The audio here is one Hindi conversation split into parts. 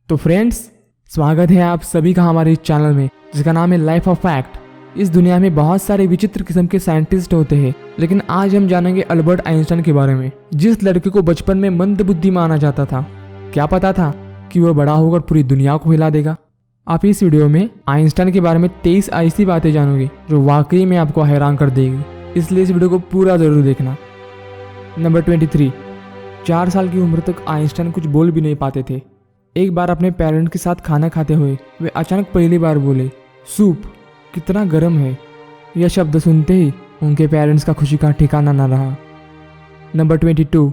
तो फ्रेंड्स, स्वागत है आप सभी का हमारे इस चैनल में जिसका नाम है लाइफ ऑफ फैक्ट। इस दुनिया में बहुत सारे विचित्र किस्म के साइंटिस्ट होते हैं, लेकिन आज हम जानेंगे अल्बर्ट आइंस्टाइन के बारे में, जिस लड़के को बचपन में मंदबुद्धि माना जाता था। क्या पता था कि वह बड़ा होकर पूरी दुनिया को हिला देगा। आप इस वीडियो में आइंस्टाइन के बारे में 23 ऐसी बातें जानोगे जो वाकई में आपको हैरान कर देगी, इसलिए इस वीडियो को पूरा जरूर देखना। नंबर 23। 4 साल की उम्र तक आइंस्टाइन कुछ बोल भी नहीं पाते थे। एक बार अपने पेरेंट के साथ खाना खाते हुए वे अचानक पहली बार बोले, सूप कितना गर्म है। यह शब्द सुनते ही उनके पेरेंट्स का खुशी का ठिकाना न रहा। नंबर 22।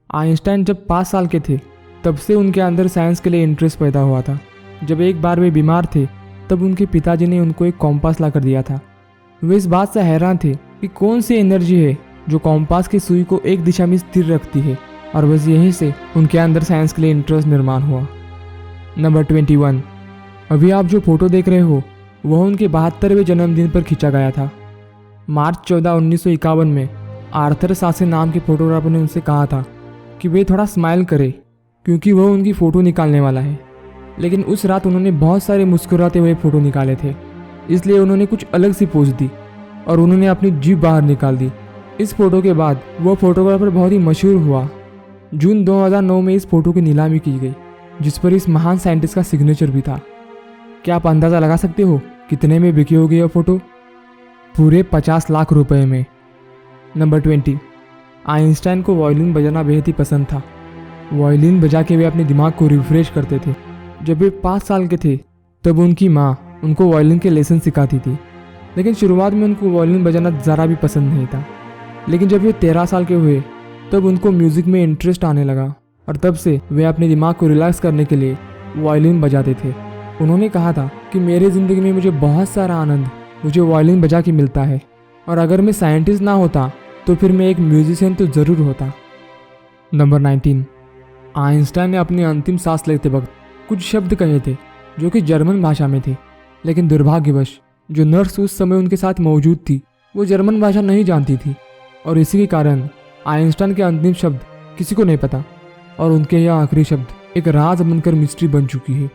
आइंस्टाइन जब 5 साल के थे तब से उनके अंदर साइंस के लिए इंटरेस्ट पैदा हुआ था। जब एक बार वे बीमार थे तब उनके पिताजी ने उनको एक कॉम्पास ला कर दिया था। वे इस बात से हैरान थे कि कौन सी एनर्जी है जो कॉम्पास की सुई को एक दिशा में स्थिर रखती है, और बस यहीं से उनके अंदर साइंस के लिए इंटरेस्ट निर्माण हुआ। नंबर 21। अभी आप जो फोटो देख रहे हो वह उनके 72वें जन्मदिन पर खींचा गया था। मार्च 14, 1951 में आर्थर सासे नाम के फोटोग्राफर ने उनसे कहा था कि वे थोड़ा स्माइल करे क्योंकि वह उनकी फ़ोटो निकालने वाला है। लेकिन उस रात उन्होंने बहुत सारे मुस्कुराते हुए फ़ोटो निकाले थे, इसलिए उन्होंने कुछ अलग सी पोज दी और उन्होंने अपनी जीभ बाहर निकाल दी। इस फोटो के बाद वह फोटोग्राफर बहुत ही मशहूर हुआ। जून 2009 में इस फोटो की नीलामी की गई, जिस पर इस महान साइंटिस्ट का सिग्नेचर भी था। क्या आप अंदाज़ा लगा सकते हो कितने में बिकी होगी यह फोटो? पूरे 50 लाख रुपए में। नंबर 20। आइंस्टाइन को वायलिन बजाना बेहद ही पसंद था। वायलिन बजा के वे अपने दिमाग को रिफ्रेश करते थे। जब वे 5 साल के थे तब उनकी माँ उनको वायलिन के लेसन सिखाती थी, लेकिन शुरुआत में उनको वायलिन बजाना ज़रा भी पसंद नहीं था। लेकिन जब वे 13 साल के हुए तब उनको म्यूज़िक में इंटरेस्ट आने लगा और तब से वे अपने दिमाग को रिलैक्स करने के लिए वायलिन बजाते थे। उन्होंने कहा था कि मेरे ज़िंदगी में मुझे बहुत सारा आनंद मुझे वायलिन बजा के मिलता है, और अगर मैं साइंटिस्ट ना होता तो फिर मैं एक म्यूजिशियन तो ज़रूर होता। नंबर 19। आइंस्टाइन ने अपनी अंतिम सांस लेते वक्त कुछ शब्द कहे थे जो कि जर्मन भाषा में थे, लेकिन दुर्भाग्यवश जो नर्स उस समय उनके साथ मौजूद थी वो जर्मन भाषा नहीं जानती थी, और इसी के कारण आइंस्टाइन के अंतिम शब्द किसी को नहीं पता, और उनके यह आखिरी शब्द एक राज बनकर मिस्ट्री बन चुकी है।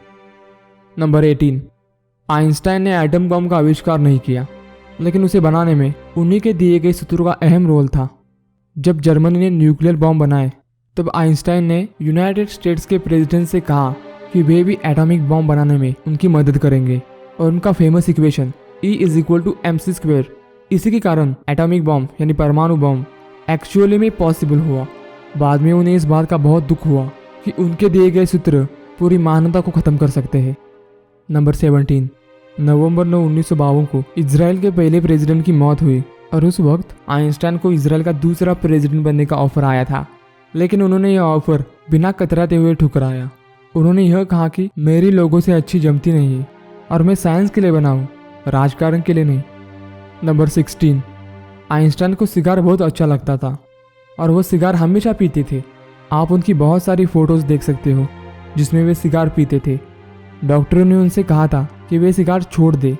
नंबर 18। आइंस्टाइन ने एटम बम का आविष्कार नहीं किया, लेकिन उसे बनाने में उन्हीं के दिए गए सूत्रों का अहम रोल था। जब जर्मनी ने न्यूक्लियर बम बनाए तब आइंस्टाइन ने यूनाइटेड स्टेट्स के प्रेसिडेंट से कहा कि वे भी एटॉमिक बम बनाने में उनकी मदद करेंगे, और उनका फेमस इक्वेशन E=mc², इसी के कारण एटॉमिक बम यानी परमाणु बम एक्चुअली में पॉसिबल हुआ। बाद में उन्हें इस बात का बहुत दुख हुआ कि उनके दिए गए सूत्र पूरी मानवता को ख़त्म कर सकते हैं। नंबर 17। नवंबर 9, 1952 को इजराइल के पहले प्रेसिडेंट की मौत हुई, और उस वक्त आइंस्टाइन को इजराइल का दूसरा प्रेसिडेंट बनने का ऑफर आया था, लेकिन उन्होंने यह ऑफर बिना कतराते हुए ठुकराया। उन्होंने यह कहा कि मेरी लोगों से अच्छी जमती नहीं है और मैं साइंस के लिए बना हूँ, राजकारण के लिए नहीं। नंबर 16। आइंस्टाइन को सिगार बहुत अच्छा लगता था और वो सिगार हमेशा पीते थे। आप उनकी बहुत सारी फ़ोटोज़ देख सकते हो जिसमें वे सिगार पीते थे। डॉक्टरों ने उनसे कहा था कि वे सिगार छोड़ दे,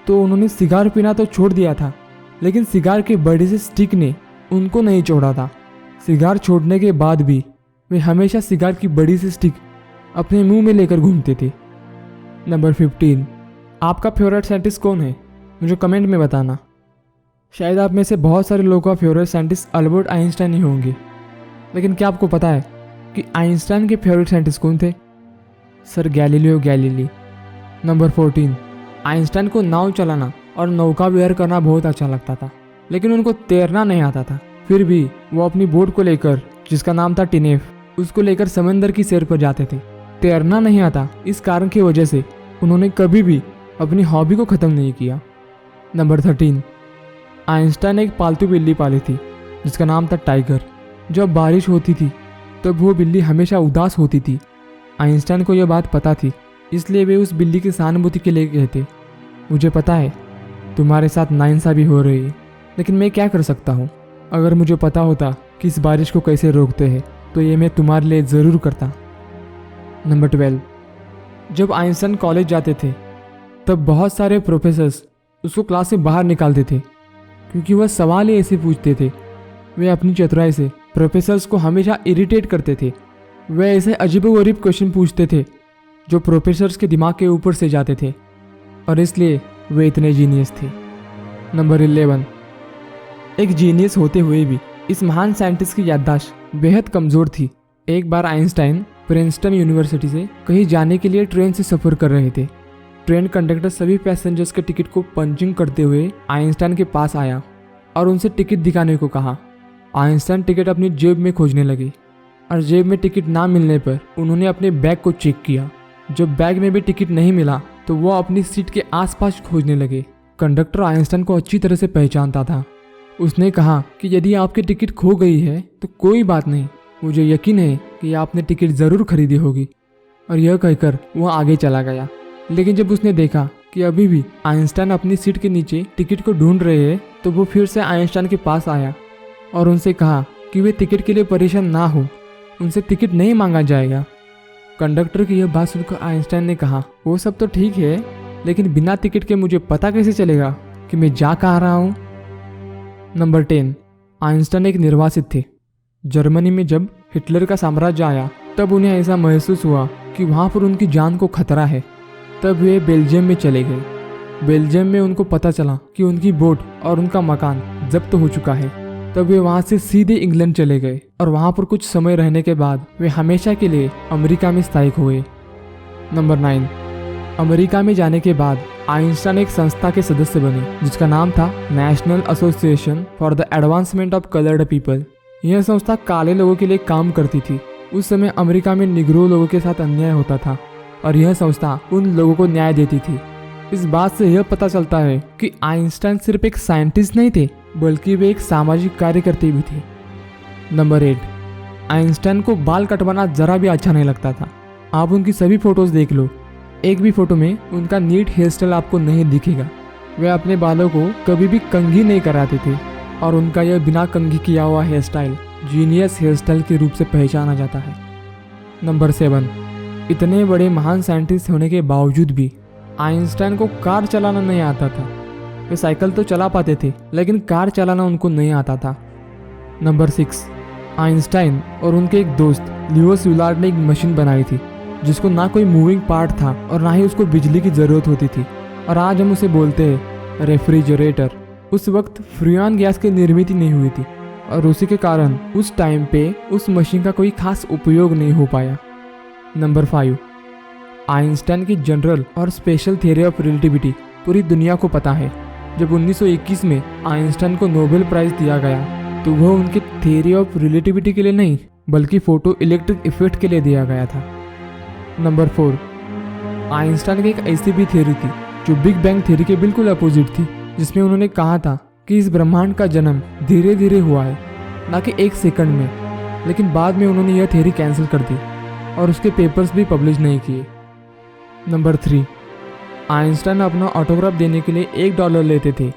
तो उन्होंने सिगार पीना तो छोड़ दिया था, लेकिन सिगार के बड़े से स्टिक ने उनको नहीं छोड़ा था। सिगार छोड़ने के बाद भी वे हमेशा सिगार की बड़ी सी स्टिक अपने मुंह में लेकर घूमते थे। नंबर 15। आपका फेवरेट साइंटिस्ट कौन है? मुझे कमेंट में बताना। शायद आप में से बहुत सारे लोगों का फेवरेट साइंटिस्ट अल्बर्ट आइंस्टाइन ही होंगे, लेकिन क्या आपको पता है कि आइंस्टाइन के फेवरेट साइंटिस्ट कौन थे? Sir Galileo Galilei. Number 14। Einstein को नाव चलाना और नौका विहार करना बहुत अच्छा लगता था, लेकिन उनको तैरना नहीं आता था। फिर भी वो अपनी बोट को लेकर, जिसका नाम था टिनेफ, उसको लेकर समंदर की सैर पर जाते थे। तैरना नहीं आता, इस कारण की वजह से उन्होंने कभी भी अपनी हॉबी को ख़त्म नहीं किया। नंबर 13। आइंस्टाइन ने एक पालतू बिल्ली पाली थी जिसका नाम था टाइगर। जब बारिश होती थी तब वो बिल्ली हमेशा उदास होती थी। आइंस्टाइन को यह बात पता थी, इसलिए वे उस बिल्ली की सहानुभूति के लिए कहते, मुझे पता है तुम्हारे साथ नाइंसाफ़ी हो रही है, लेकिन मैं क्या कर सकता हूँ? अगर मुझे पता होता कि इस बारिश को कैसे रोकते हैं तो ये मैं तुम्हारे लिए ज़रूर करता। नंबर 12। जब आइंस्टाइन कॉलेज जाते थे तब बहुत सारे प्रोफेसर्स उसको क्लास से बाहर निकालते थे क्योंकि वह सवाल ही ऐसे पूछते थे। वे अपनी चतुराई से प्रोफेसर्स को हमेशा इरिटेट करते थे। वे ऐसे अजीबोगरीब क्वेश्चन पूछते थे जो प्रोफेसर्स के दिमाग के ऊपर से जाते थे और इसलिए वे इतने जीनियस थे। नंबर 11, एक जीनियस होते हुए भी इस महान साइंटिस्ट की याददाश्त बेहद कमज़ोर थी। एक बार आइंस्टाइन प्रिंसटन यूनिवर्सिटी से कहीं जाने के लिए ट्रेन से सफ़र कर रहे थे। ट्रेन कंडक्टर सभी पैसेंजर्स के टिकट को पंचिंग करते हुए आइंस्टाइन के पास आया और उनसे टिकट दिखाने को कहा। आइंस्टाइन टिकट अपनी जेब में खोजने लगे और जेब में टिकट ना मिलने पर उन्होंने अपने बैग को चेक किया। जब बैग में भी टिकट नहीं मिला तो वो अपनी सीट के आसपास खोजने लगे। कंडक्टर आइंस्टाइन को अच्छी तरह से पहचानता था। उसने कहा कि यदि आपकी टिकट खो गई है तो कोई बात नहीं, मुझे यकीन है कि आपने टिकट ज़रूर खरीदी होगी। और यह कहकर वह आगे चला गया। लेकिन जब उसने देखा कि अभी भी आइंस्टाइन अपनी सीट के नीचे टिकट को ढूंढ रहे हैं तो वो फिर से आइंस्टाइन के पास आया और उनसे कहा कि वे टिकट के लिए परेशान ना हो, उनसे टिकट नहीं मांगा जाएगा। कंडक्टर की यह बात सुनकर आइंस्टाइन ने कहा, वो सब तो ठीक है, लेकिन बिना टिकट के मुझे पता कैसे चलेगा कि मैं जा कहाँ रहा हूँ। नंबर 10, आइंस्टाइन एक निर्वासित थे। जर्मनी में जब हिटलर का साम्राज्य आया तब उन्हें ऐसा महसूस हुआ कि वहाँ पर उनकी जान को खतरा है। तब वे बेल्जियम में चले गए। बेल्जियम में उनको पता चला कि उनकी बोट और उनका मकान जब्त हो चुका है। तब वे वहाँ से सीधे इंग्लैंड चले गए और वहाँ पर कुछ समय रहने के बाद वे हमेशा के लिए अमेरिका में स्थायिक हुए। नंबर 9, अमेरिका में जाने के बाद आइंस्टाइन एक संस्था के सदस्य बने जिसका नाम था national association for the advancement of coloured people. यह संस्था काले लोगों के लिए काम करती थी। उस समय अमेरिका में निग्रो लोगों के साथ अन्याय होता था और यह संस्था उन लोगों को न्याय देती थी। इस बात से यह पता चलता है कि आइंस्टाइन सिर्फ एक साइंटिस्ट नहीं थे बल्कि वे एक सामाजिक कार्यकर्ता भी थे। नंबर 8, आइंस्टाइन को बाल कटवाना जरा भी अच्छा नहीं लगता था। आप उनकी सभी फोटोज देख लो, एक भी फोटो में उनका नीट हेयर स्टाइल आपको नहीं दिखेगा। वे अपने बालों को कभी भी कंघी नहीं कराते थे और उनका यह बिना कंघी किया हुआ hair style genius hair style के रूप से पहचाना जाता है। नंबर 7, इतने बड़े महान साइंटिस्ट होने के बावजूद भी आइंस्टाइन को कार चलाना नहीं आता था। वे साइकिल तो चला पाते थे लेकिन कार चलाना उनको नहीं आता था। नंबर 6, आइंस्टाइन और उनके एक दोस्त लियो शिवलार्ड ने एक मशीन बनाई थी जिसको ना कोई मूविंग पार्ट था और ना ही उसको बिजली की ज़रूरत होती थी और आज हम उसे बोलते हैं रेफ्रिजरेटर। उस वक्त फ्रियान गैस की निर्मित नहीं हुई थी और उसी के कारण उस टाइम पे उस मशीन का कोई खास उपयोग नहीं हो पाया। नंबर 5, आइंस्टाइन की जनरल और स्पेशल थियरी ऑफ रिलेटिविटी पूरी दुनिया को पता है। जब 1921 में आइंस्टाइन को नोबेल प्राइज़ दिया गया तो वह उनके थियरी ऑफ रिलेटिविटी के लिए नहीं बल्कि फोटो इलेक्ट्रिक इफेक्ट के लिए दिया गया था। नंबर 4, आइंस्टाइन की एक ऐसी भी थियरी थी जो बिग बैंग थियरी के बिल्कुल अपोजिट थी, जिसमें उन्होंने कहा था कि इस ब्रह्मांड का जन्म धीरे धीरे हुआ है, ना कि एक सेकंड में। लेकिन बाद में उन्होंने यह थियरी कैंसिल कर दी और उसके पेपर्स भी पब्लिश नहीं किए। नंबर 3, आइंस्टाइन अपना ऑटोग्राफ देने के लिए $1 लेते थे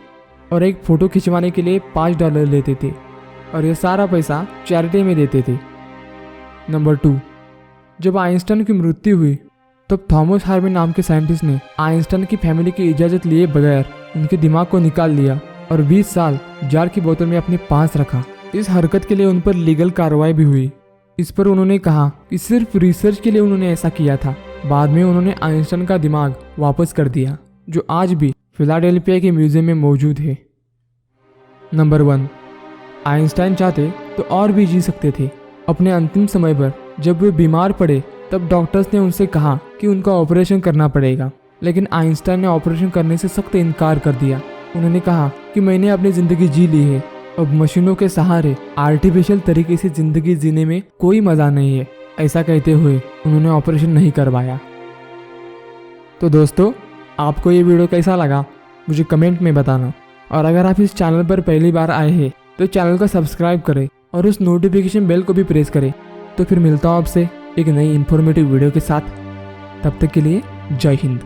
और एक फ़ोटो खिंचवाने के लिए $5 लेते थे और यह सारा पैसा चैरिटी में देते थे। नंबर 2, जब आइंस्टाइन की मृत्यु हुई तब थॉमस हार्वे नाम के साइंटिस्ट ने आइंस्टाइन की फैमिली की इजाज़त लिए बगैर उनके दिमाग को निकाल लिया और 20 साल जार की बोतल में अपने पास रखा। इस हरकत के लिए उन पर लीगल कार्रवाई भी हुई। इस पर उन्होंने कहा कि सिर्फ रिसर्च के लिए उन्होंने ऐसा किया था। बाद में उन्होंने आइंस्टाइन का दिमाग वापस कर दिया जो आज भी फिलाडेल्फिया के म्यूजियम में मौजूद है। नंबर 1, आइंस्टाइन चाहते तो और भी जी सकते थे। अपने अंतिम समय पर जब वे बीमार पड़े तब डॉक्टर्स ने उनसे कहा कि उनका ऑपरेशन करना पड़ेगा, लेकिन आइंस्टाइन ने ऑपरेशन करने से सख्त इनकार कर दिया। उन्होंने कहा कि मैंने अपनी ज़िंदगी जी ली है, अब मशीनों के सहारे आर्टिफिशियल तरीके से ज़िंदगी जीने में कोई मज़ा नहीं है। ऐसा कहते हुए उन्होंने ऑपरेशन नहीं करवाया। तो दोस्तों, आपको ये वीडियो कैसा लगा मुझे कमेंट में बताना, और अगर आप इस चैनल पर पहली बार आए हैं तो चैनल को सब्सक्राइब करें और उस नोटिफिकेशन बेल को भी प्रेस करें। तो फिर मिलता हूँ आपसे एक नई इन्फॉर्मेटिव वीडियो के साथ। तब तक के लिए जय हिंद।